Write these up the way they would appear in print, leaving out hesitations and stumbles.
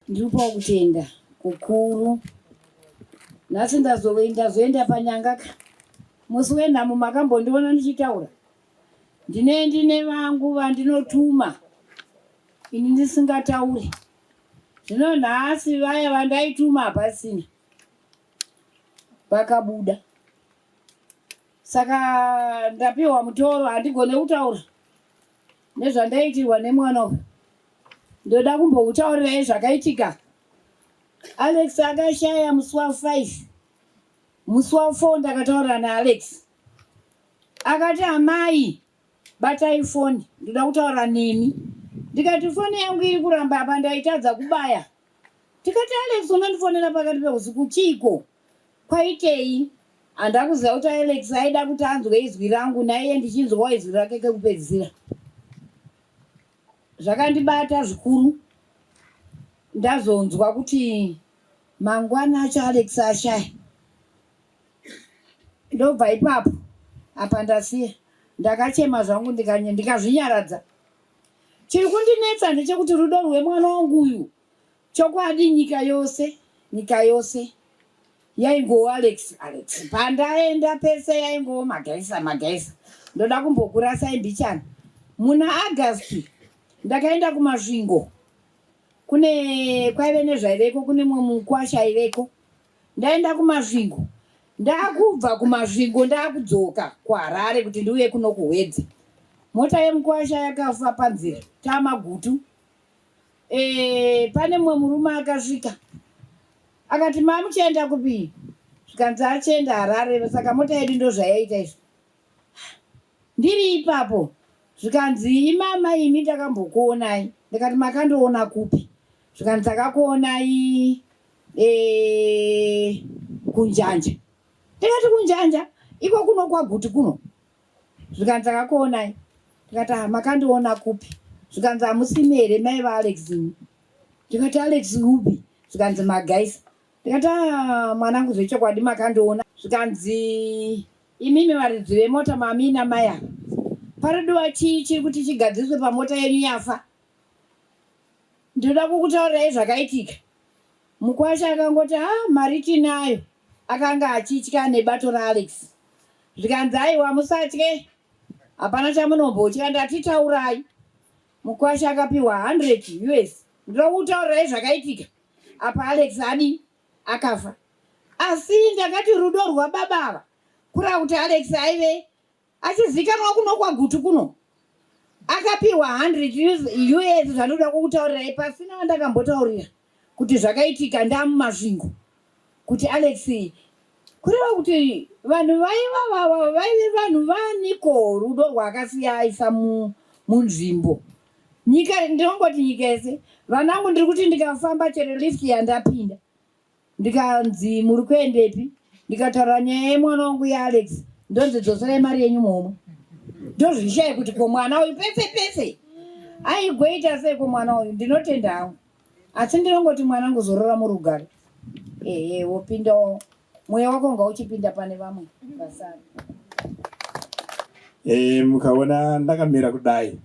Ndiripo kutenda kukuru. Nasi ndazoenda panyangaka. Musi wenhamo makambondiona ndichitaura. Ndine vangu vandinotuma. Ini ndisingatauri. Zvino nhasi vaya vandaituma hapasina. Vakabuda. Saka ndapiwa mutoro handigone kutaura. Nezvandaitirwa nemwana uyu. Ndoda kumboutaurirai zvakaitika. Alex akashaya musi wa5. Musi wa4 ndakataura naAlex. Akati amai batai foni, ndoda kutaura nemi. Ndikati foni yangu iri kuramba apa ndaitadza kubaya. Tikati Alex unondifonera pakati peusiku chiko. Kwaitei? Handakuziva kuti Alex aida kuti anzwe izwi rangu naiye ndichinzwawo izwi rake kekupedzisira. Zvakandibata zvikuru. Ndazonzwa kuti mangwana acho Alex ashaya. Ndobva ipapo apa ndasiya. Ndakachema zvangu ndikazvinyaradza. Chiri kundinetsa ndechekuti rudo rwemwana wangu uyu chokwadi nyika yose yaingowo Alex. Pandaenda pese yaingowo Magaisa. Ndoda kumbokurasai mbichana. Muna August ndakaenda kumasvingo. Kwaive nezvaireko, kune mumwe mukwasha ireko. Ndaenda kumasvingo. Ndakubva kumasvingo ndakudzoka kuHarare kuti ndiuye kuno kuHwedzi. Mota yemukwasha yakafa panzira. Tamagutu. Pane mumwe murume akasvika. Akati mamuchaenda kupi? Zvikanzi achienda Harare, saka mota yedu ndozvayaita izvo. Ndiri ipapo. Zvikanzi imama imi ndakambokuonai. Ndikati makandoona kupi? Zvikanzi takakuonai kuNjanja. Ndikati kuNjanja? Iko kuno kwaGutu kuno. Zvikanzi takakuonai. Ndikati makandoona kupi? Zvikanzi hamusimi here mai vaAlex. Ndikati Alex upi? Zvikanzi Magaisa. Ndikati mwanangu zvechokwadi makandoona. Zvikanzi imimi varidzi vemota mami namai ava. Parodiwa chii chiri kuti chigadziswe pamota yenyu yafa? Ndoda kukutaurirai zvakaitika. Mukwasha akangoti mari tinayo. Akanga achitya nebato raAlex. Zvikanzi aiwa musatye. Hapana chamunombotya, ndatitaurai. Mukwasha akapiwa 100 US. Ndoda kukutaurirai zvakaitika. Apa Alex akafa. Asi ndakati rudo rwababa ava. Kura kuti Alex aive achizikanwa kuno kwaGutu kuno. Akapiwa 100 US zvanoda kukutaurirai pasina wandakambotaurira. Kuti zvakaitika ndamumasvingo. Kuti Alex kureva kuti vanhu vaive vanhu vaniko rudo rwakasiyaisa munzvimbo. Nyika ndinongoti nyika yese. Vanangu ndiri kuti ndikafamba chero lift yandapinda. Ndikanzi muri kuendepi? Ndikataura nyaya yemwana wangu yaAlex. Ndonzidzoserai mari yenyu momwe. Ndozvishaya kuti komwana uyu pese aigoita sei komwana uyu? Ndinotenda hangu. Asi ndinongoti mwanangu zorora murugare. Wopindawo mweya wako ngauchipinda pane vamwe basara. Mukaona ndakamira kudai.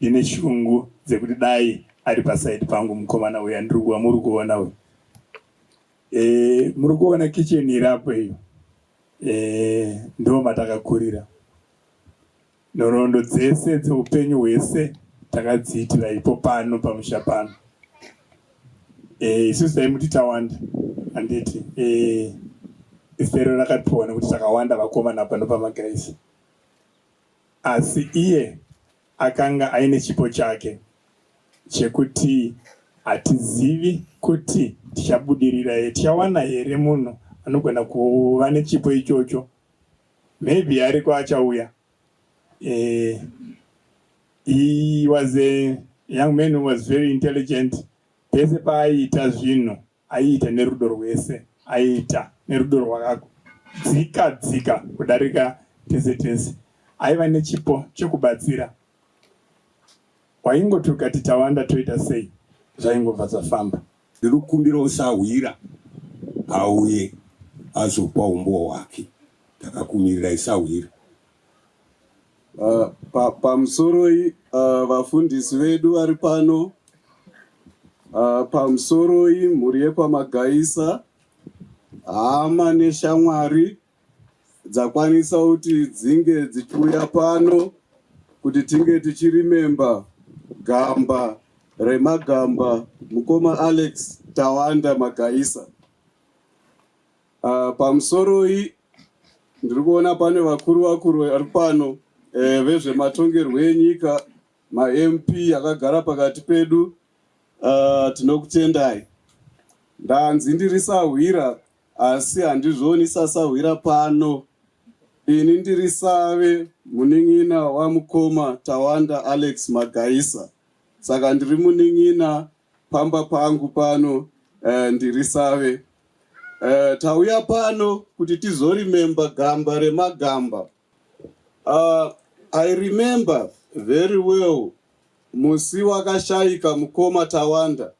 Ndine shungu dzekuti dai ari pasaidi pangu mukomana uya ndikuwa muri kuona uyu. Muri kuona kitchen irapo iyo. Ndo matakakurira. Nhoroondo dzese dzeupenyu hwese takadziitira ipo pano pamusha pano. Isusu taimuti tawanda handiti ifero rakatiwa nekuti takawanda vakomana pano paMagaisa. Asi iye akanga aine chipo chake chekuti hatizivi kuti tichabudirira here, tichawana here munhu anogona kuva nechipo ichocho. Maybe ariko achauya. He was a young man who was very intelligent. Pese paaiita zvinhu aiita nerudo rwese, aiita nerudo rwakadzika kudarika tese tese. Aiva nechipo chekubatsira. Waingoti ukati tawanda toita sei, zvaingobva zvafamba. Ndiri kukumbira usahwira auye azopa umbo hwake. Takakumirira isahwira. Pamusoroi vafundisi vedu vari pano. Pamusoroi mhuri yekwaMagaisa, hama neshamwari dzakwanisa kuti dzinge dzichiuya pano kuti tinge tichirimemba gamba remagamba mukoma Alex Tawanda Magaisa. Pamusoroi ndiri kuona pane vakuru vari pano vezvematongerwo enyika, ma-MP akagara pakati pedu. Tinokutendai. Ndanzi ndiri sahwira asi handizvoni sasahwira pano. Ini ndiri save muning'ina wamukoma Tawanda Alex Magaisa. Saka ndiri muning'ina pamba pangu pano, ndiri save. Tauya pano kuti tizorimemba gamba remagamba. I remember very well musi wakashaika mukoma Tawanda.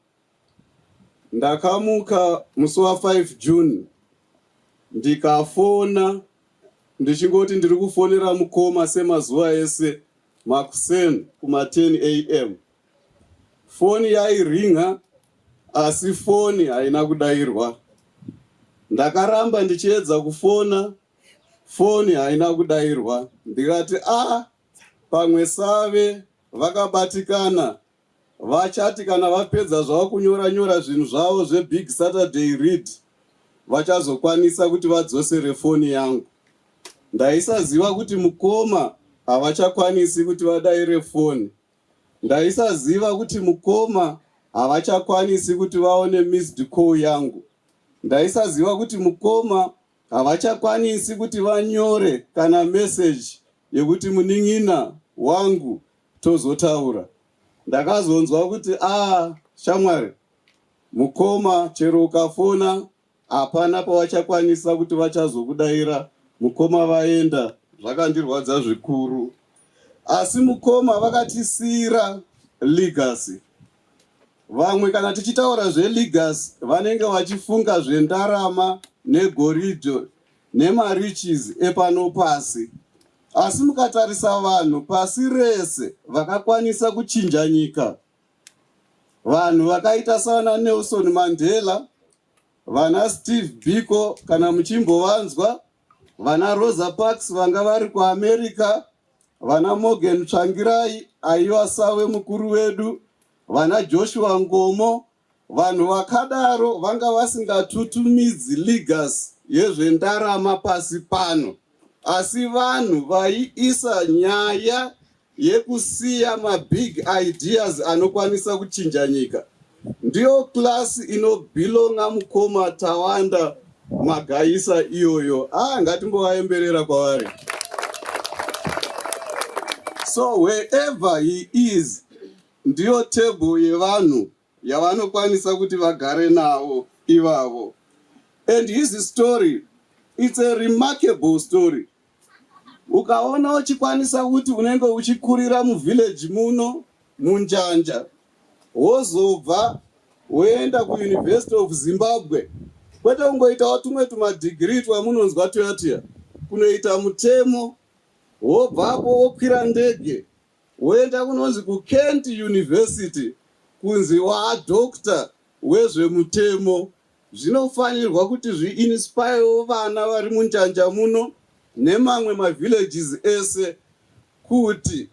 Ndakamuka musi wa5 June ndikafona ndichingoti ndiri kufonera mukoma semazuva ese makuseni kuma 10 AM. Foni yairinga asi foni haina kudairwa. Ndakaramba ndichiedza kufona, foni haina kudairwa. Ndikati pamwe save vakabatikana, vachati kana vapedza zvavo kunyora zvinhu zvavo zveBig Saturday Read vachazokwanisa kuti vadzosere foni yangu. Ndaisaziva kuti mukoma havachakwanisi kuti vadaire foni. Ndaisaziva kuti mukoma havachakwanisi kuti vaone missed call yangu. Ndaisaziva kuti mukoma havachakwanisi kuti vanyore kana message yekuti muning'ina wangu tozotaura. Ndakazonzwa kuti shamwari, mukoma chero ukafona hapana pavachakwanisa kuti vachazokudaira. Mukoma vaenda, zvakandirwadza zvikuru. Asi mukoma vakatisira legacy. Vamwe kana tichitaura zvelegacy vanenge vachifunga zvendarama negoridhe nemariches epano pasi. Asi mukatarisa vanhu pasi rese vakakwanisa kuchinja nyika, vanhu vakaita sana Nelson Mandela, vana Steve Biko kana muchimbovanzwa, vana Rosa Parks vanga vari kuAmerica, vana Morgan Tsvangirai aiva sawe mukuru wedu, vana Joshua Ngomo. Vanhu vakadaro vanga vasingatutumidzi legacy yezvendarama pasi pano. Asi vanhu vaiisa nyaya yekusiya mabig ideas anokwanisa kuchinja nyika. Ndiyo klasi inobhilonga mukoma Tawanda Magaisa iyoyo. Ngatimbovaemberera kwavari. So wherever he is, ndiyo table yevanhu yavanokwanisa kuti vagare navo ivavo. And his story, it's a remarkable story. Ukaona uchikwanisa kuti unenge uchikurira muvillage muno munjanja, wozobva woenda kuUniversity of Zimbabwe, kwete ungoitawo tumwe tumadegree twamunonzwa tuyatiya, kunoita mutemo, wobvapo wokwira ndege woenda kunonzi kuKent University kunzi waadhokta wezvemutemo zvinofanirwa kuti zviinspirewo vana vari munjanja muno nemamwe mavillages ese kuti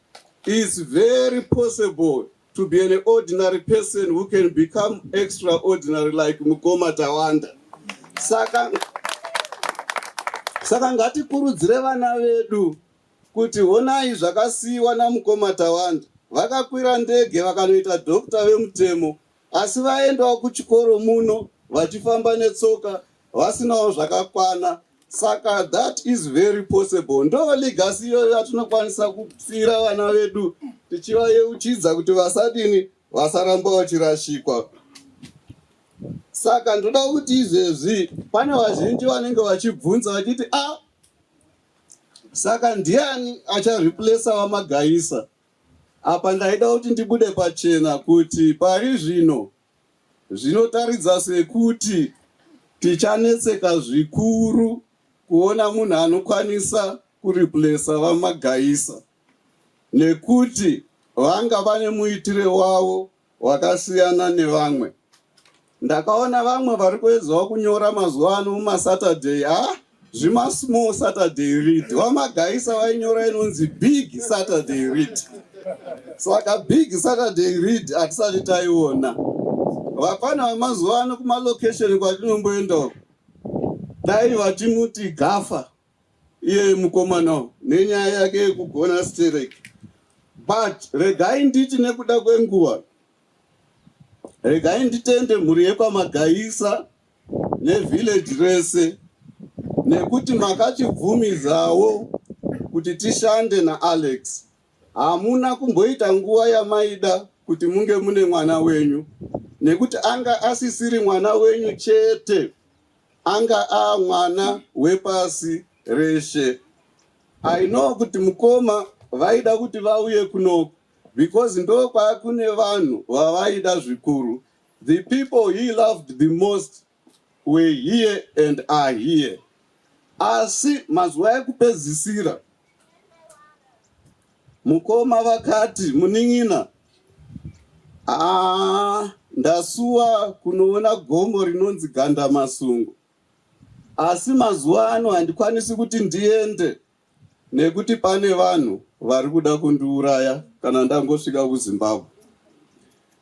it's very possible to be an ordinary person who can become extraordinary like Mukoma Tawanda. Saka ngatikurudzire vana vedu kuti honai zvakasiyiwa naMukoma Tawanda. Vakakwira ndege vakanoita dhokta vemutemo, asi vaendawo kuchikoro muno vachifamba netsoka vasinawo zvakakwana. Saka that is very possible. Ndo legacy iyoyo yatinokwanisa kupfira vana vedu tichivayeuchidza kuti vasadini vasaramba vachirashikwa. Saka ndoda kuti izvezvi pane vazhinji vanenge vachibvunza vachiti saka ndiani achareplace vaMagaisa? Apa ndaida kuti ndibude pachena kuti pari zvino zvinotaridza sekuti tichanetseka zvikuru kuona munhu anokwanisa kureplace vaMagaisa, nekuti vanga vane muitire wavo wakasiyana nevamwe. Ndakaona vamwe vari kuedzawo kunyora mazuva ano mumaSaturday, small Saturday read. VaMagaisa vainyora inonzi big Saturday read. Saka big Saturday read hatisati taiona. Vapana vemazuva ano kumalocation kwatinomboenda dai vatimuti gafa iye mukomana nenyaya yake yekugona stereki. But regai nditi nekuda kwenguva, regai nditende mhuri yekwaMagaisa nevillage rese, nekuti makachibvumizawo kuti tishande naAlex. Hamuna kumboita nguva yamaida kuti munge mune mwana wenyu, nekuti anga asisiri mwana wenyu chete, anga mwana wepasi reshe. I know kuti Mukoma vaida kuti vauye kuno because ndo kwakune vanhu vavaida zvikuru. The people he loved the most were here and are here. Asi mazuva ekupedzisira Mukoma vakati munin'ina, ndasuwa kunoona gomo rinonzi Gandamasungu, asi mazuva ano handikwanisi kuti ndiende nekuti pane vanhu vari kuda kundiuraya kana ndangosvika kuZimbabwe.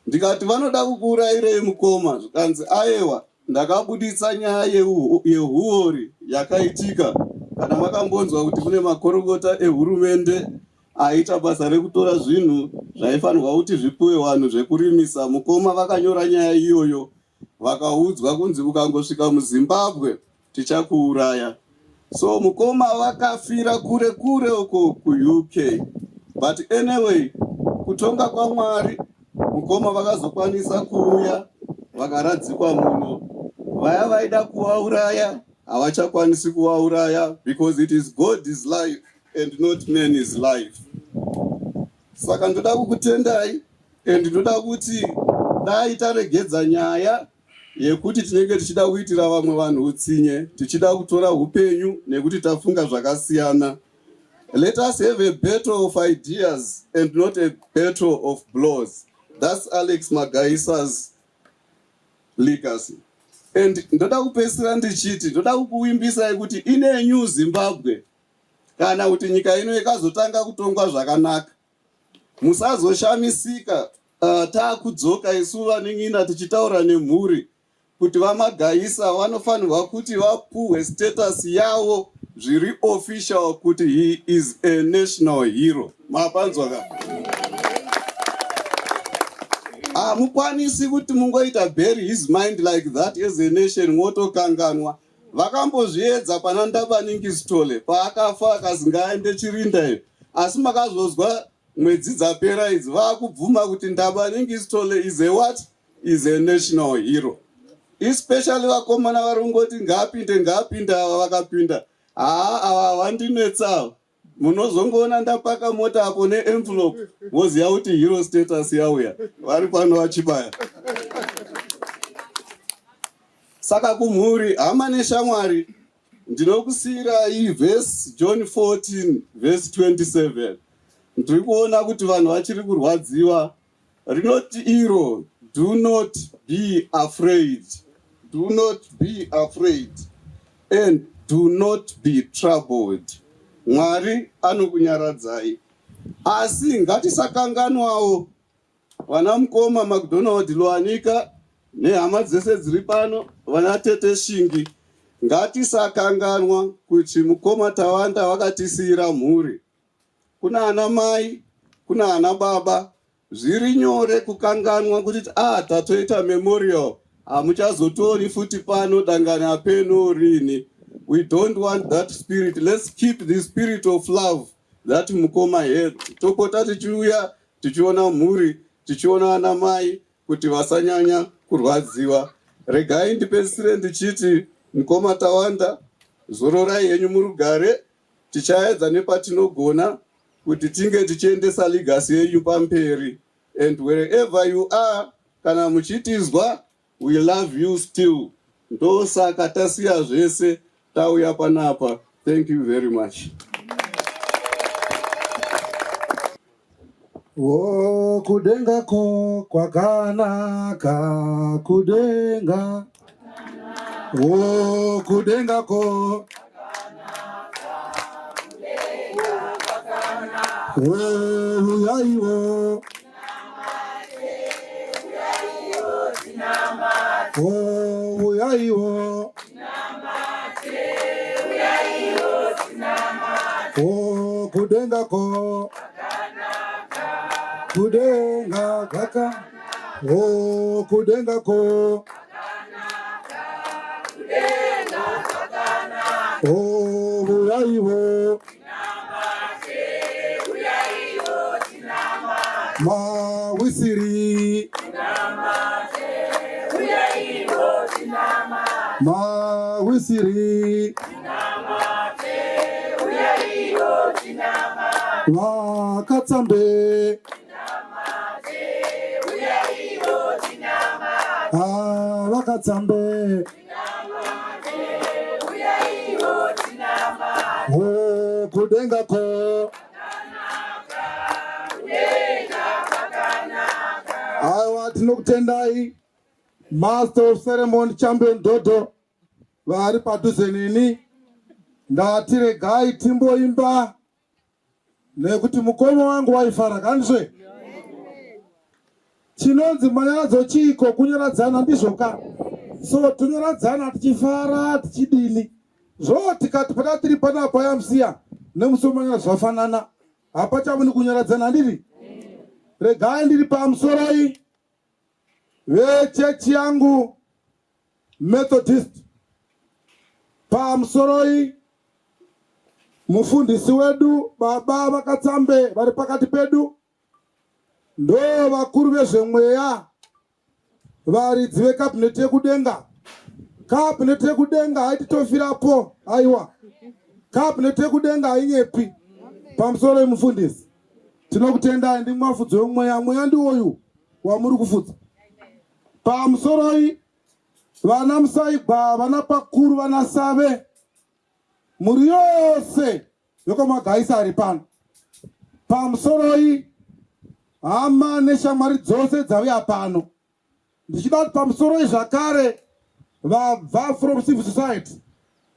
Ndikati vanoda kukuurayirei Mukoma? Zvikanzi aiwa, ndakabuditsa nyaya yehuori yakaitika. Kana makambonzwa kuti kune makorokota ehurumende aita basa rekutora zvinhu zvaifanirwa kuti zvipuwe vanhu zvekurimisa, Mukoma vakanyora nyaya iyoyo vakaudzwa kunzi ukangosvika muZimbabwe tichakuuraya. So Mukoma vakafira kure kure uko kuUK. But anyway, kutonga kwaMwari Mukoma vakazokwanisa kuuya vakaradzikwa muno. Vaya vaida kuvauraya havachakwanisi kuvauraya because it is God's life and not man's life. Saka ndoda kukutendai and ndoda kuti dai taregedza nyaya yekuti tinenge tichida kuitira vamwe vanhu utsinye, tichida kutora upenyu nekuti tafunga zvakasiyana. Let us have a battle of ideas and not a battle of blows. That's Alex Magaisa's legacy. And ndoda kupesira ndichiti, ndoda kukuimbisai kuti inenyu Zimbabwe, kana kuti nyika ino ikazotanga kutongwa zvakanaka, musazoshamisika taakudzoka isu vanin'ina tichitaura nemhuri kuti vaMagaisa vanofanirwa kuti vapuhwe status yavo zviri official kuti he is a national hero. Mapanzwa ka? Hamukwanisi kuti mungoita bury his mind like that as a nation motokanganwa. Vakambozviedza pana Ndabaningistole paakafa akazi ngaaende Chirinda iyo. Asi makazozwa mwedzi dzapera idzi vakubvuma kuti Ndabaningistole is a what? Is a national hero. Especially vakomana varongoti ngapinde ava vakapinda. Ava vandinetsa. Munozongoona ndapaka mota apo envelope woziva kuti hero status yauya. Vari pano vachibaya. Saka kumhuri hama neshamwari ndinokusiyira iyi verse John 14 verse 27. Ndiri kuona kuti vanhu vachiri kurwadziwa. Rinoti iro, do not be afraid. Do not be afraid. And do not be troubled. Mwari anokunyaradzai. Asi ngatisakanganwawo. Vana mukoma McDonald Lwanika nehama dzese dziri pano, vana tete Shingi. Ngatisakanganwa kuti mukoma Tawanda vakatisiyira mhuri. Kuna ana mai, kuna ana baba. Zviri nyore kukanganwa kuti tatoita memorial. Hamuchazotori futi pano dangani apeno rini. We don't want that spirit. Let's keep the spirit of love that mukoma had. Topota tichiuya, tichiona mhuri, tichiona ana mai, kuti vasanyanya kurwadziwa. Regai ndipedzisire ndichiti mukoma Tawanda, zororai henyu murugare, tichaedza nepatinogona kuti tinge tichiendesa legacy yenyu pamberi. And wherever you are, kana muchitizwa, we love you still. Ndosaka tasiya zvese tauya panapa. Thank you very much. Oh, kudenga ko kwakanaka kudenga. Oh, kudenga ko. Oh, uyaiwo. Oh, uyaiwo. Oh, kudenga ko. Kudenga kaka. Oh, kudenga ko. Oh, uyaiwo. Ma wisiri. Ma wisiri. Ma katsambe. Vakatsambe. Oh, kudenga ko. Aiwa tinokutendai Master of Ceremony Champion Dodo vari padhuze neni. Ndati regai timboimba nekuti mukoma wangu waifara kanzve. Chinonzi manyadzo chiko kunyaradzana ndizvoka. So tunyaradzana tichifara tichidini. Zvo tikati pata tiri panapa yamsiya nemusomanya zvafanana. Hapachavuni kunyaradzana ndiri. Regai ndiri pamusoroi vechechi yangu Methodist. Pamusoroi mufundisi wedu baba Vakatsambe vari pakati pedu. Ndo vakuru vezvemweya varidzi vekabineti yekudenga. Kabineti yekudenga haititofirapo. Aiwa, kabineti yekudenga hainyepi pamusoro yemufundisi. Tinokutendai ndi mwafudzo wemweya. Mweya ndiwoyu wamuri kufudza. Pamusoroi vana Musaigwa, vana Pakuru, vana Save, muri yose yokwamagaisa ari pano. Pamusoroi hama neshamwari dzose dzauya pano. Ndichida kuti pamusoroi zvakare vabva from civil society,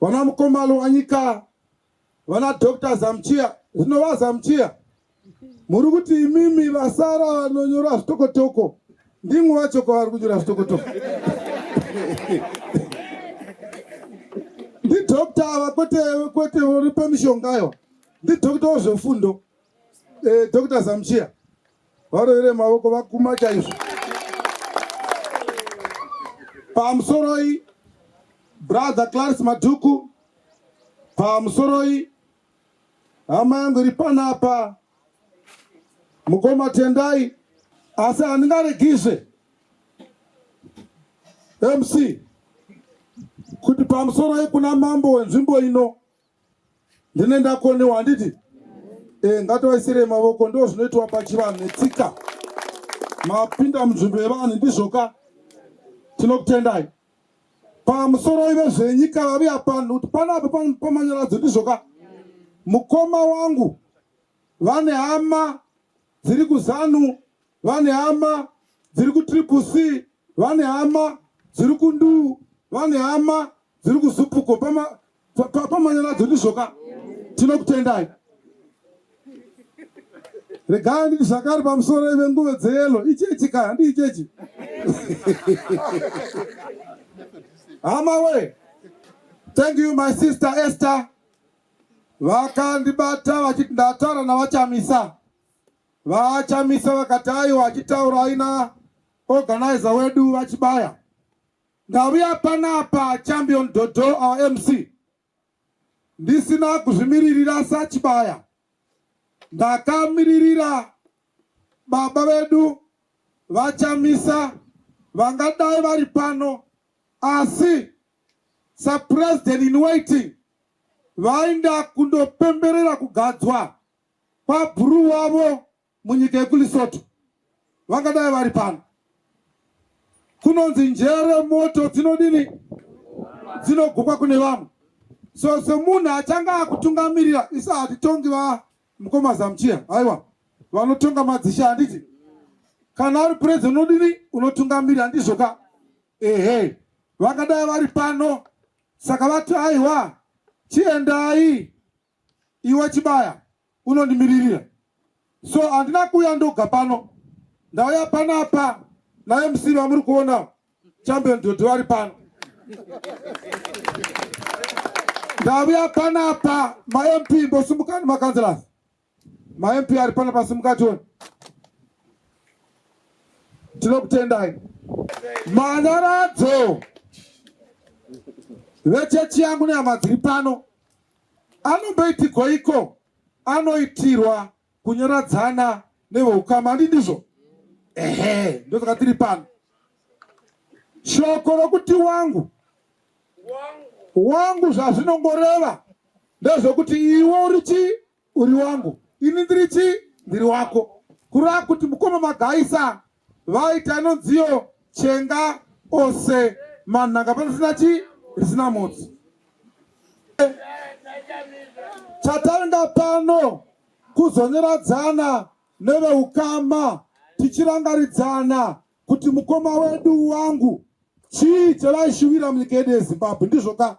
vana Mukomalo Wanyika, vana Dr Zamchiya. Zvinova Zamchiya, muri kuti imimi vasara vanonyora zvitokotoko ndimwe vacho kwavari kunyora zvitokotoko. Ndi Dr ava kwete uri pemishongayo. Ndi Dr wezvefundo, Dr Zamchiya. Varovere mavoko vakuma chaizvo. Pamusoroi brother Clarence Madhuku. Pamusoroi hama yangu iri panapa mukoma Tendai. Asi handingaregizve MC kuti pamusoroi kuna mambo wenzvimbo ino ndine ndakonewa handiti. Ngativaisire mavoko, ndo zvinoitwa pachivanhu netsika. Mapinda munzvimbo yevanhu ndizvoka. Tinokutendai. Pamusoroi vezvenyika vaviya pano kuti panapa pamanyoradzo ndizvoka. Mukoma wangu vane hama dziri kuZANU, vane hama dziri ku Triple C vane hama, dziri ku Ndu vane hama, dziri ku Zupuko pamanyaladzo ndizvoka. Tinokutendai. Regai nditi zvakare pamusoro venguve dzeyelo ichechi kaya handi ichechi. Hama we. Thank you my sister Esther. Vakandibata vachiti ndataura navachamisa. Vachamisa vakati aiwa vachitaura aina organizer wedu vachibaya. Ndauya panapa champion Dodo our MC. Ndisina kuzvimiririra sachibaya. Ndakamiririra baba vedu vachamisa vangadai vari pano asi president in waiting vainda kundopemberera kugadzwa kwabhuru wavo munyika yekuLesotho vangadai vari pano. Kunonzi njere moto dzinodini dzinogukwa kune vamwe. So semunhu achanga akutungamirira isa hatitongi mukoma zamchia aiwa vanotonga madzisha handiti kana ari president unodini unotungamirira ndizvoka. Ehe vakadai vari pano saka vati aiwa chiendai iwe chibaya unondimiririra. So handina kuuya ndoga pano ndauya panapa na MC vamuri kuona champion Dodo vari pano. Ndauya panapa ma MP mbosumukani makanzilasi. Ma MP ari panapa simukatoni. Tinokutendai. Manyaradzo vechechi yangu nehama dziri pano anomboitirwa iko anoitirwa kunyaradzana neveukama handi ndizvo. Ehe ndosaka tiri pano. Shoko rokuti wangu zvazvinongoreva ndezvokuti iwe uri wangu ini ndiri wako. Kureva kuti mukoma Magaisa vaita inonziyo chenga ose manhanga pasina risina mutsi. Chataringa pano kuzonyeradzana neveukama tichirangaridzana kuti mukoma wedu wangu chii chavaishuvira munyika yedu yeZimbabwe ndizvoka.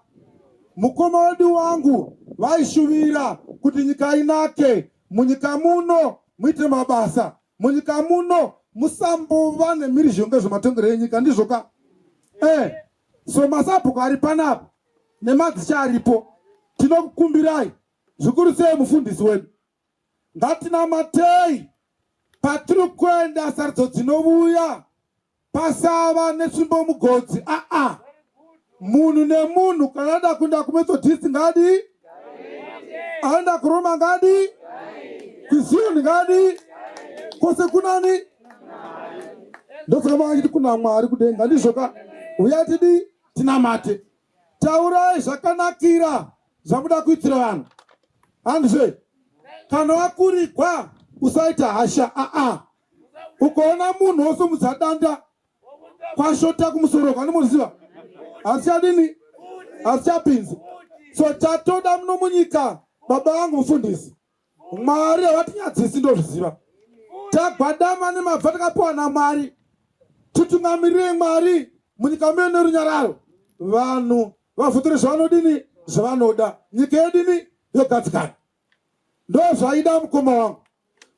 Mukoma wedu wangu vaishuvira kuti nyika inake, munyika muno muite mabasa, munyika muno musambova nemhirizhonga zvematongero enyika ndizvoka. So masabhuku ari panapa nemadzisha aripo tinokukumbirai zvikuru sei mufundisi wedu ngatinamatei patiri kuenda sarudzo dzinovouya pasava nesvimbo mugodzi. Munhu nemunhu kana ada kuenda kumethodist ngadi, aenda kuroma ngadi, kuZioni ngadi, kwose kunani ndosaka vachiti kuna Mwari kudenga ndizvoka. Uya tidi tinamate taurai zvakanakira zvamuda kuitira vanhu. Handizve kana wakurigwa usaita hasha. Ukaona munhu osomudza danda kwashota kumusoro kwanomuziva hasichadini hasichapinzi. So tatoda muno munyika baba vangu mufundisi Mwari havatinyadzisi ndozviziva. Tagwadama nemabva takapiwa naMwari titungamirire Mwari munyika medu nerunyararo. Vanhu vavhutire zvavanodini zvavanoda nyika yedini yogadzikana. Ndozvaida mukoma wangu.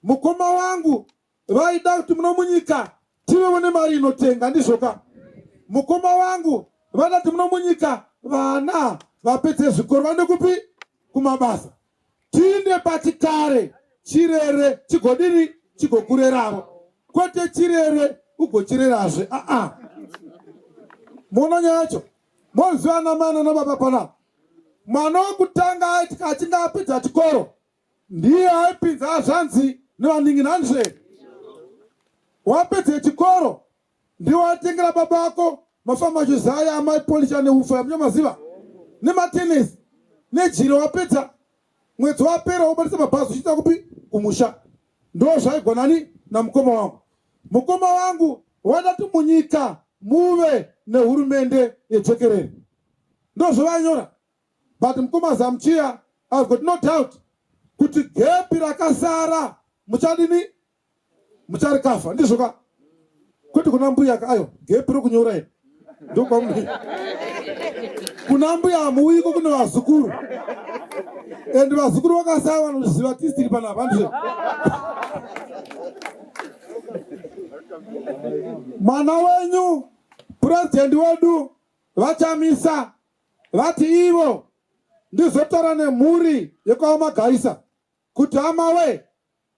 Mukoma wangu vaida kuti muno munyika tivewo nemari inotenga ndizvoka. Mukoma wangu vada kuti muno munyika vana vapedze zvikoro vaende kupi kumabasa. Tiinde pachikare chirere chigodini chigokureravo kwete chirere ugochirerazve. Mona nyacho moziva namana nababa panapa mwana wokutanga achinge apedza chikoro ndiye aipinza zvanzi nevaninginanzve. Wapedza chikoro ndiye watengera baba vako mafamachuzaya amaipolisha neufa yamunyamaziva nematenesi nejiro. Wapedza mwedzi wapera wobatisa mabhazi uchiita kupi kumusha. Ndo zvaigwa nani namukoma wangu. Mukoma wangu wada kuti munyika muve nehurumende yejekerere. Ndo zvavanyora. But mukoma Zamchia I've got no doubt kuti gepi rakasara muchadini mucharikafa ndizvoka. kwete kuna mbuya ayo gepiro kunyora ine ndokwamuni kuna mbuya amuiko kune vazukuru ende vazukuru vakasaya vanoziva tisiri panapa ndizvo mwana wenyu purezidendi wedu vachamisa vati ivo ndizotaura nemhuri yekwava Magaisa kuti hama we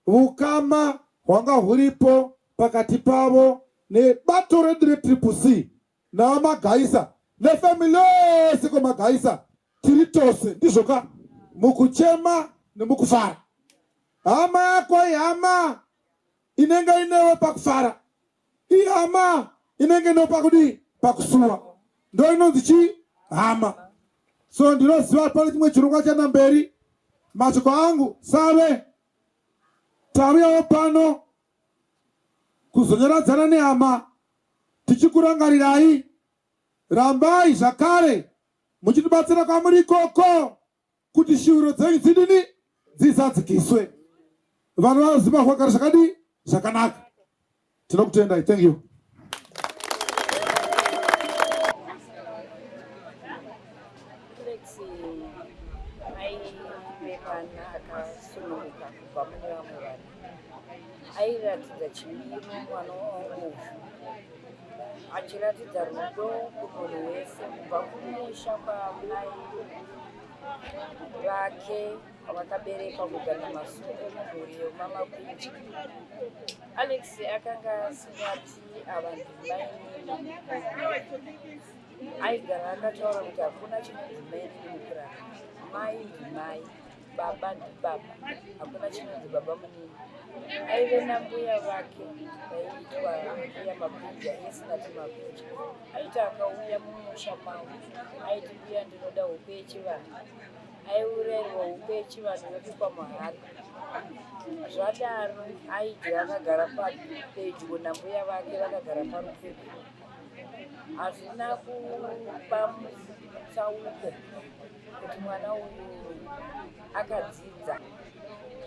ukama hwanga huripo pakati pavo nebato redu reTCC nava Magaisa nefamili yose kwaMagaisa tiri tose ndizvoka mukuchema nemukufara. Hama yako ihama inenge inewe pakufara, ihama inenge inewe pakudi pakusuwa, ndo inonzi chi hama. So ndinoziva pane chimwe chirongwa chana mberi mashoko angu save tauyawo pano kuzonyeradzana nehama tichikurangarirai. Rambai zvakare muchitibatsira kwamuri ikoko kuti shuviro dzenyu dzidini dzizadzikiswe. Vanhu vazimbabwe vagare zvakadi zvakanaka. Tinokutendai. Thank you. airatidza chimiro mwana wangu achiratidza rudo kumunhu wese kubva kumusha kwamai vake vakabereka kugana masungo mumhuri yomama kunji. Alex akanga asingati ava ndimainini, aigara akataura kuti hakuna chinonzi mainini mukurara. Mai ndimai, baba ndibaba, hakuna chinonzi baba munini. Aive nambuya vake vaiitwa mbuya Makunja, Esinati Makunja. Aiti akauya mumusha mavo aiti mbuya ndinoda huku yechivanhu, aiurayirwa huku yechivanhu yobikwa mahari. Zvadaro aidya akagara pedyo nambuya vake vakagara parupfu. Hazvina kupa mutsauko kuti mwana uyu akadzidza.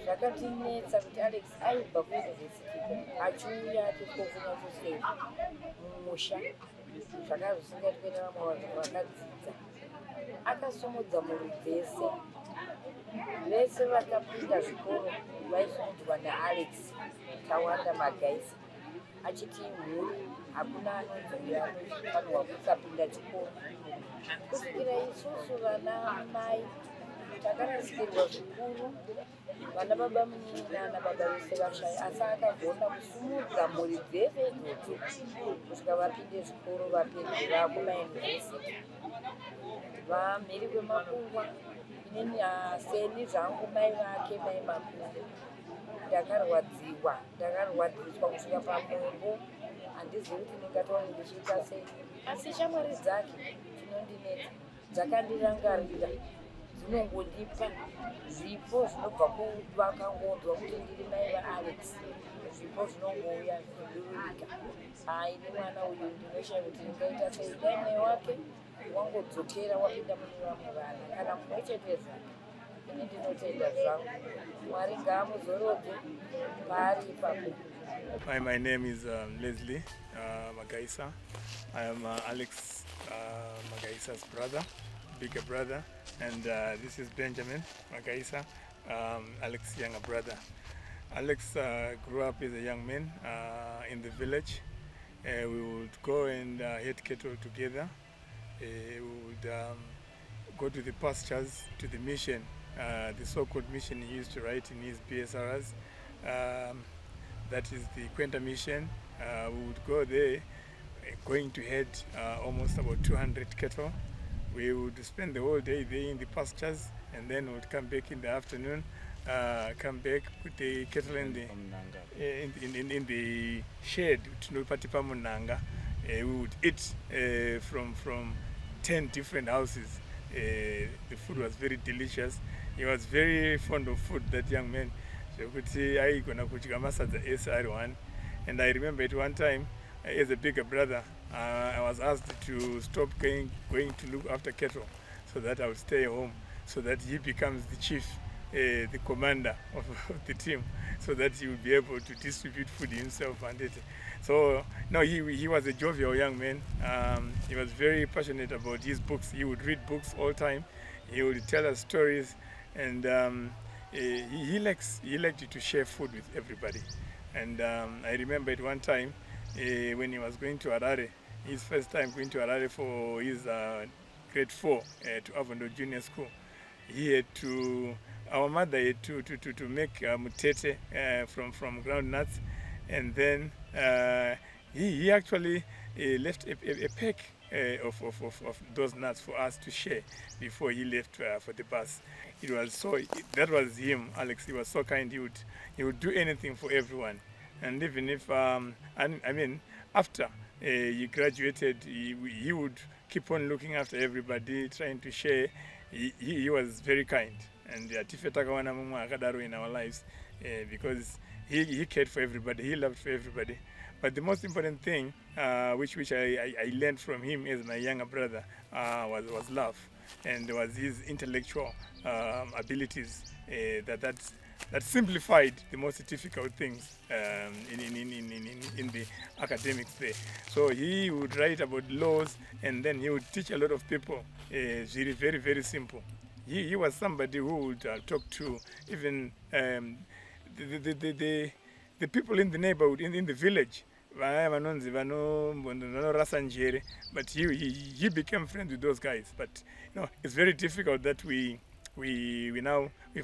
Zvakatinetsa kuti Alex aibva kuyunivhesiti achiuya atichikofuna kusei mumusha, zvakazvisingati kuenda vamwe vanhu vakadzidza. Akasumudza mhuri dzese, vese vakapinda zvikoro vaisumudzwa naAlex Tawanda Magaisa, achiti mhuri hakuna anonzi uyo anofanirwa kusapinda chikoro. Kusvikira isusu vana mai takarasikirwa zvikuru, vana baba munini nana baba vese vashaya, asi akagona kusumudza mhuri dzese idzodzo kusvika vapinde zvikoro vapedzi vakumayunivhesiti. Vamhiri kwemakungwa inini haseni zvangu mai vake mai Makungwa ndakarwadziswa kusvika pamwembo. Handizivi kuti ndingataura ndichiita sei, asi shamwari dzake dzinondinetsa, dzakandirangarira, dzinongondipa zvipo zvinobva kuvakangonzwa kuti ndiri mai vaAlex. Zvipo zvinongouya zvinodururika. Ine mwana uyu ndinoshaya kuti ndingaita sei. Dai mai wake wangodzokera wapinda mune vamwe vanhu kana mumwe chete zvake, ini ndinotenda zvangu. Mwari ngaamuzorodze paari ipapo. Hi, my name is Leslie Magaisa. I am Alex Magaisa's brother, bigger brother, and this is Benjamin Magaisa, Alex's younger brother. Alex grew up as a young man in the village. We would go and herd cattle together. We would go to the pastures, to the mission, the so-called mission he used to write in his BSRs. That is the Quenta mission. We would go there, going to head almost about 200 cattle. We would spend the whole day there in the pastures, and then we would come back in the afternoon, come back, put the cattle in the shed. We would eat from 10 different houses. The food was very delicious. He was very fond of food, that young man. And I remember at one time, as a bigger brother, I was asked to stop going to look after cattle, so that I would stay home, so that he becomes the chief the commander of the team, so that he would be able to distribute food himself. And it. So no, he was a jovial young man. He was very passionate about his books. He would read books all the time. He would tell us stories, and he liked to share food with everybody. And I remember at one time when he was going to Harare, his first time going to Harare for his grade 4 to Avondo Junior School. He had to, our mother had to make mutete from groundnuts, and then he actually left a pack of those nuts for us to share before he left for the bus. It was that was him, Alex. He was so kind. He would do anything for everyone. And even if after he graduated, he would keep on looking after everybody, trying to share. He was very kind, and in our lives because he cared for everybody. He loved for everybody. But the most important thing, which I learned from him as my younger brother, was love, and was his intellectual abilities that simplified the most difficult things in the academics there. So he would write about laws, and then he would teach a lot of people. Very, very, very simple. He was somebody who would talk to even the people in the neighborhood, in the village. But he became friends with those guys. But it's very difficult that we've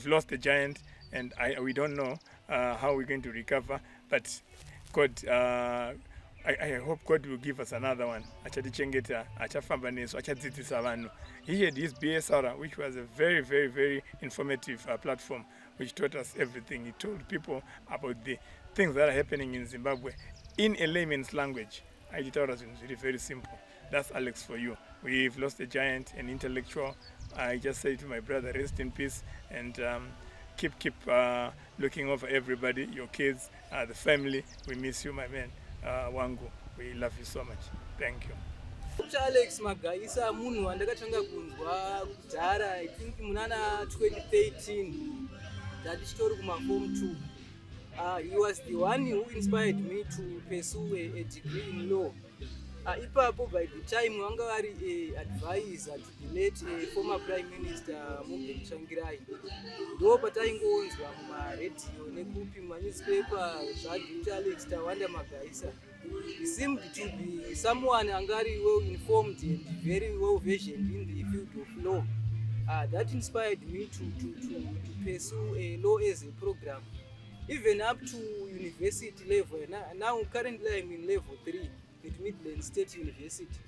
lost the giant, and we don't know how we're going to recover. But God, I hope God will give us another one. He had his BSR, which was a very, very, very informative platform, which taught us everything. He told people about the things that are happening in Zimbabwe in a layman's language. I thought it was very, very simple. That's Alex for you. We've lost a giant, an intellectual. I just say to my brother, rest in peace, and keep looking over everybody, your kids, the family. We miss you, my man. Wangu, we love you so much. Thank you. Dr Alex Magaisa munhu wandakatanga kunzwa kudhara, I think munana 2013 ndatichitori kumaform 2. He was the one who inspired me to pursue a degree in law. Ipapo by the time wanga vari advisor to the late former prime minister Mugeni Tsvangirai, ndo pataingoonzwa mumaredhiyo nekupi manewspaper zvaDr Alex T Magaisa. He seemed to be someone angari well informed and very well versioned in the field of law. That inspired me to pursue a law as a program, even up to university level. Now currently I'm in level 3 at Midland State University.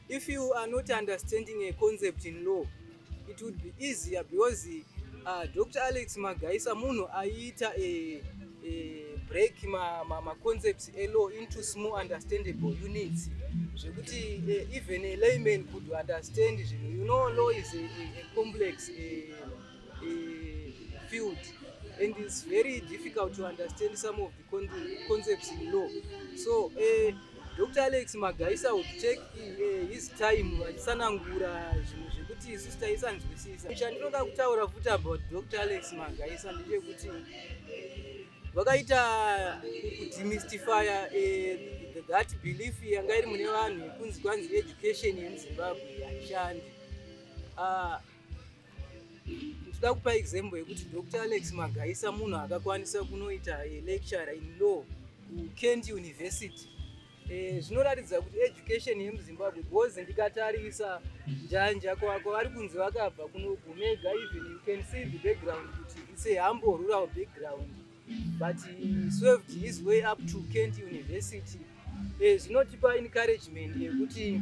If you are not understanding a concept in law, it would be easier because Dr Alex Magaisa munhu aita a break ma concepts a law into small understandable units. Even a layman could understand. Law is a complex field, and it's very difficult to understand some of the concepts in law. So Dr Alex Magaisa would take his time achisanangura zvinhu zvekuti isusu taisanzwisisa. Chandinoda kutaura futi about Dr Alex Magaisa ndechekuti vakaita kudemystify that belief yanga iri mune vanhu yekunzi kwanzi education yemuZimbabwe haishandi. Ndoda kupa example yekuti Dr Alex Magaisa munhu akakwanisa kunoita lecturer in law kuKent University. Zvinoratidza kuti education yemuZimbabwe, because ndikatarisa Njanja kwavari kunzi vakabva kunogumega, even you can see the background kuti it's a humble rural background, but he swerved his way up to Kent University. Zvinotipa encouragement yekuti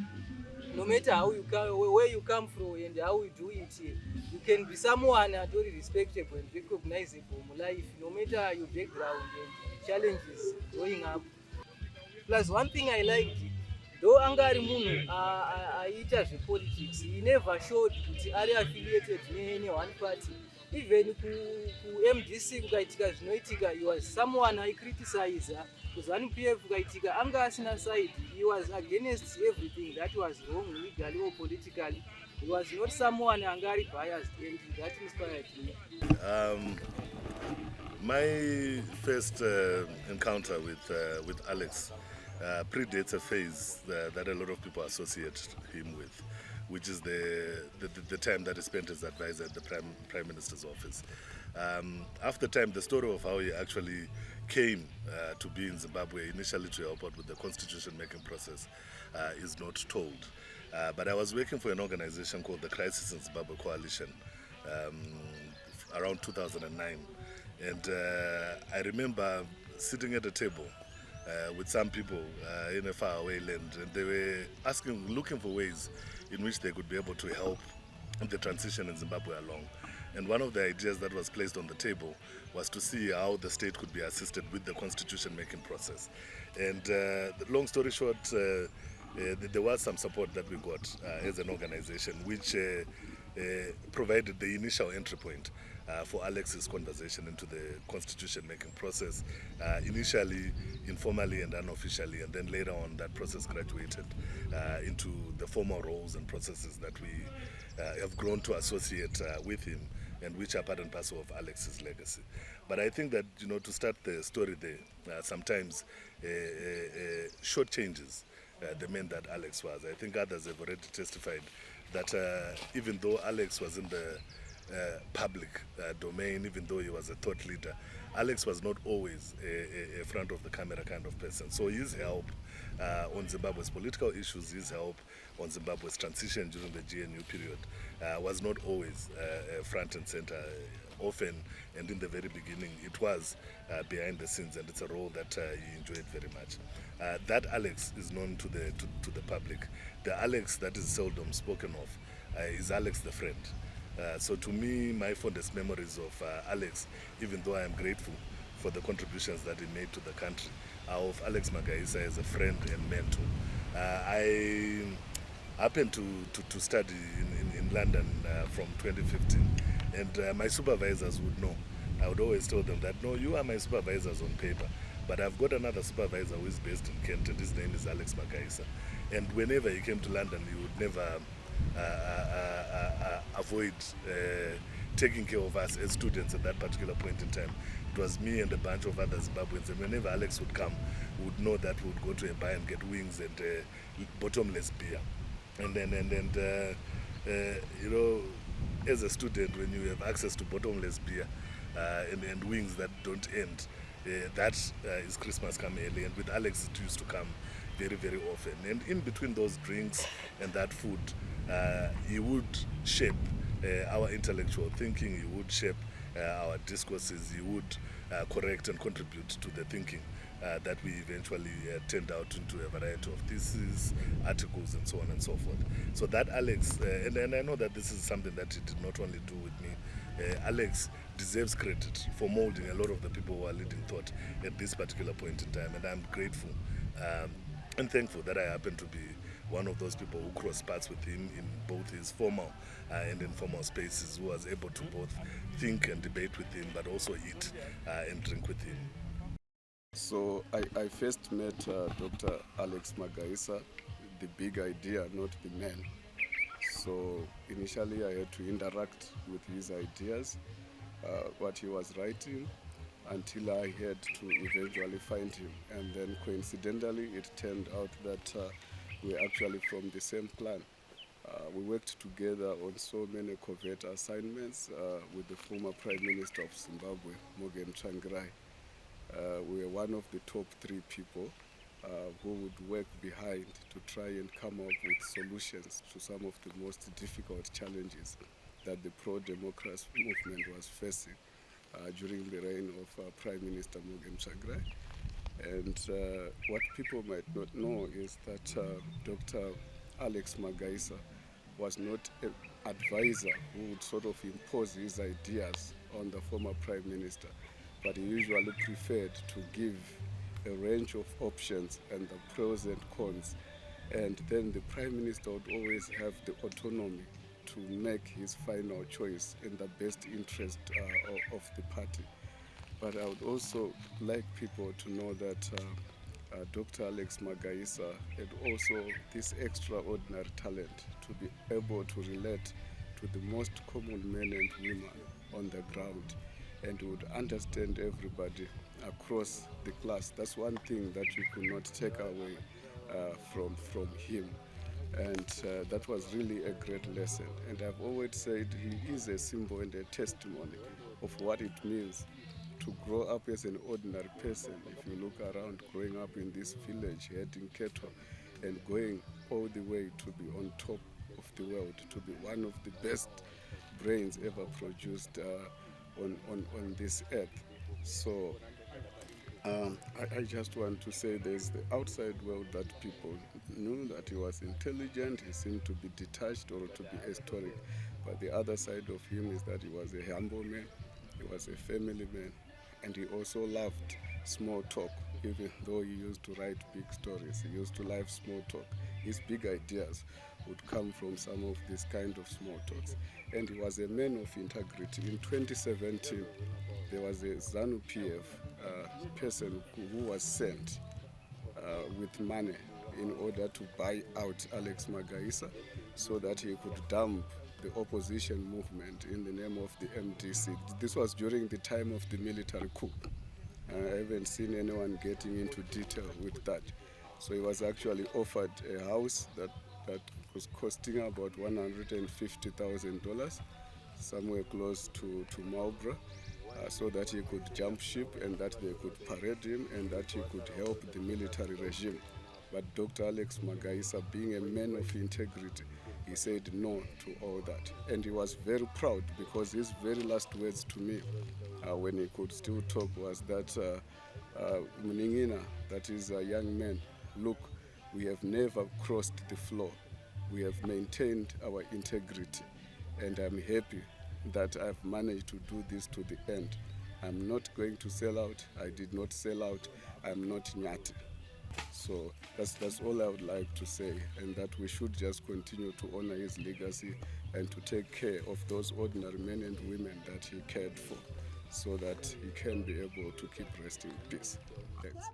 no matter how you come, where you come from and how you do it, you can be someone totally respectable and recognizable in life, no matter your background and challenges growing up. Plus one thing I liked, though angari munhu aita zvepolitics, he never showed kuti ari affiliated ne one party. Even ku MDC kukaitika zvinoitika, he was someone I criticize kuzanu-pf kaitika anga asina side. He was against everything that was wrong legally or politically. He was not someone angari biased, and that inspired me. My first encounter with Alex predates a phase that a lot of people associate him with, which is the time that he spent as advisor at the Prime Minister's office. After time, the story of how he actually came to be in Zimbabwe, initially to help out with the constitution-making process, is not told. But I was working for an organization called the Crisis in Zimbabwe Coalition around 2009. And I remember sitting at a table with some people in a faraway land, and they were looking for ways in which they could be able to help the transition in Zimbabwe along. And one of the ideas that was placed on the table was to see how the state could be assisted with the constitution-making process. And long story short, there was some support that we got as an organization, which provided the initial entry point for Alex's conversation into the constitution-making process, initially informally and unofficially, and then later on that process graduated into the formal roles and processes that we have grown to associate with him, and which are part and parcel of Alex's legacy. But I think that, to start the story there, sometimes short changes the man that Alex was. I think others have already testified that even though Alex was in the public domain, even though he was a thought leader, Alex was not always a front of the camera kind of person. So his help on Zimbabwe's political issues, his help on Zimbabwe's transition during the GNU period was not always front and center. Often, and in the very beginning, it was behind the scenes, and it's a role that he enjoyed very much. That Alex is known to the public. The Alex that is seldom spoken of is Alex the friend. So to me, my fondest memories of Alex, even though I am grateful for the contributions that he made to the country, are of Alex Magaisa as a friend and mentor. I happened to study in London from 2015, and my supervisors would know. I would always tell them that, no, you are my supervisors on paper, but I've got another supervisor who is based in Kent, and his name is Alex Magaisa. And whenever he came to London, he would never avoid taking care of us as students at that particular point in time. It was me and a bunch of other Zimbabweans, and whenever Alex would come, we would know that we would go to a bar and get wings and bottomless beer. And as a student, when you have access to bottomless beer and wings that don't end, that is Christmas come early. And with Alex, it used to come very, very often. And in between those drinks and that food, he would shape our intellectual thinking, he would shape our discourses, he would correct and contribute to the thinking that we eventually turned out into a variety of theses, articles, and so on and so forth. So that Alex, and I know that this is something that he did not only do with me, Alex deserves credit for molding a lot of the people who are leading thought at this particular point in time, and I'm grateful and thankful that I happen to be one of those people who crossed paths with him in both his formal and informal spaces, who was able to both think and debate with him, but also eat and drink with him. So I first met Dr. Alex Magaisa, the big idea, not the man. So initially I had to interact with his ideas, what he was writing, until I had to eventually find him. And then coincidentally, it turned out that we're actually from the same clan. We worked together on so many covert assignments with the former Prime Minister of Zimbabwe, Njanja. We were one of the top 3 people who would work behind to try and come up with solutions to some of the most difficult challenges that the pro-democracy movement was facing during the reign of Prime Minister Njanja. And what people might not know is that Dr. Alex Magaisa was not an advisor who would sort of impose his ideas on the former Prime Minister, but he usually preferred to give a range of options and the pros and cons. And then the Prime Minister would always have the autonomy to make his final choice in the best interest of the party. But I would also like people to know that Dr. Alex Magaisa had also this extraordinary talent to be able to relate to the most common men and women on the ground, and would understand everybody across the class. That's one thing that you could not take away from him. And that was really a great lesson. And I've always said he is a symbol and a testimony of what it means to grow up as an ordinary person. If you look around, growing up in this village, herding cattle, and going all the way to be on top of the world, to be one of the best brains ever produced on this earth. So I just want to say there's the outside world that people knew that he was intelligent, he seemed to be detached or to be historic. But the other side of him is that he was a humble man, he was a family man, and he also loved small talk. Even though he used to write big stories, he used to love small talk. His big ideas would come from some of these kind of small talks. And he was a man of integrity. In 2017, there was a ZANU-PF person who was sent with money in order to buy out Alex Magaisa so that he could dump the opposition movement in the name of the MDC. This was during the time of the military coup. I haven't seen anyone getting into detail with that. So he was actually offered a house that was costing about $150,000, somewhere close to Marlborough, so that he could jump ship and that they could parade him and that he could help the military regime. But Dr. Alex Magaisa, being a man of integrity, he said no to all that. And he was very proud because his very last words to me when he could still talk was that, Mningina, that is a young man, look, we have never crossed the floor. We have maintained our integrity. And I'm happy that I've managed to do this to the end. I'm not going to sell out. I did not sell out. I'm not Njati. So that's all I would like to say, and that we should just continue to honor his legacy and to take care of those ordinary men and women that he cared for, so that he can be able to keep resting in peace. Thanks.